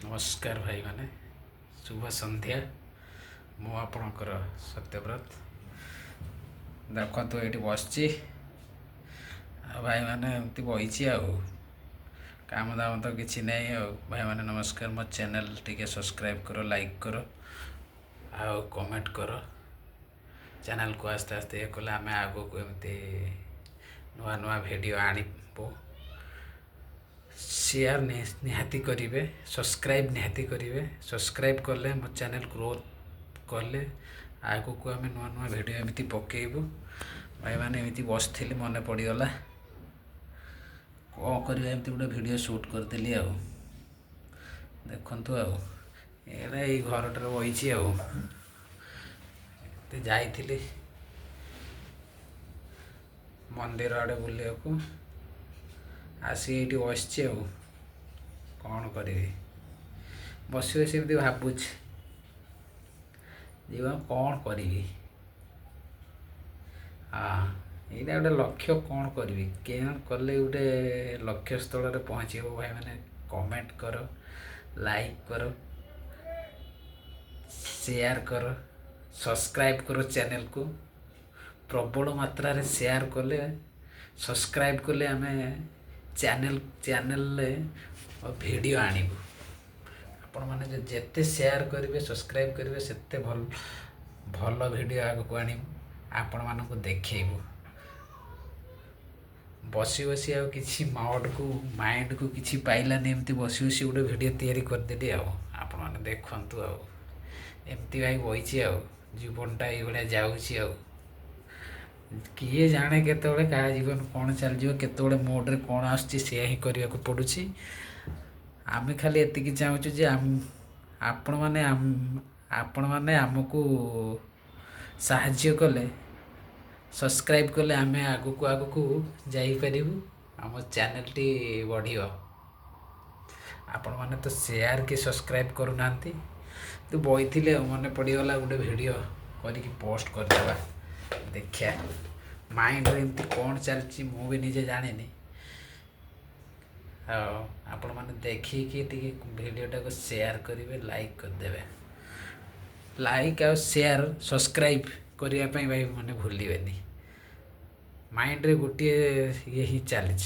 नमस्कार भाई माने शुभ संध्या मु आपणकर सत्यव्रत देखो ये बसची भाई मैंने एमती बही काम दाम तो किसी नहीं भाई मैंने नमस्कार मो चैनल टी सब्सक्राइब करो लाइक करो आ कमेंट करो चैनल को आस्ते आस्ते ये कले आम आग को एमती नुआ नुआ वीडियो आणबू शेयर निहाती करेंगे सब्सक्राइब निहाती करेंगे सब्सक्राइब कले मो चैनल ग्रोथ कले आगू को आम नुआ नुआ वीडियो एमती पकेबू भाई मैंने एमती बसती मन पड़गला कौन कर गोटे वीडियो शूट करदेली देखु ये घरटार बही जाइली मंदिर आड़े बुलिया को आसी ये बसची कौन करी बस बस भावुच जीवन कौन करी हाँ यहाँ गोटे लक्ष्य कौन करी क्या कले गोटे लक्ष्य स्थल में पहुँच भाई मैंने कमेंट कर लाइक कर शेयर कर सब्सक्राइब करो चैनल को प्रबल मात्रा रे शेयर कले सब्सक्राइब कले आम चैनल वीडियो आणबू आपण मैंने जिते शेयर करेंगे सब्सक्राइब करेंगे सेते भल भल वीडियो आग को आणबू आपण मानक देखू बसी बसी आ कि माइंड को किसी पाइलानी एमती बसी बसी गोटे वीडियो तैयारी करदेली आपण मैंने देखु एमती भाई बही जीवनटा ये जाऊँगी किए जाने केतबे क्या जीवन कौन चल केतबे मोड्रे कौन आसुच्ची ही करने को पड़ुछि आम खाली एतिकी चाहूँ जे आपण मैंने आमको साहाय्य कले सब्सक्राइब कले आम आगक जापर आम चैनल टी बढ़ आपण मैंने तो शेयर कि सब्सक्राइब करूना तो बही थी मन पड़गला गोटे वीडियो करके पोस्ट करदेवा देखिया माइंड एमती कौन चलती मु भी निजे जानी आपण मैंने देखिए वीडियोटा को शेयर करेंगे लाइक करदे लाइक आ शेयर सब्सक्राइब करने भाई मैंने भूल माइंड रे गोटे ये ही चली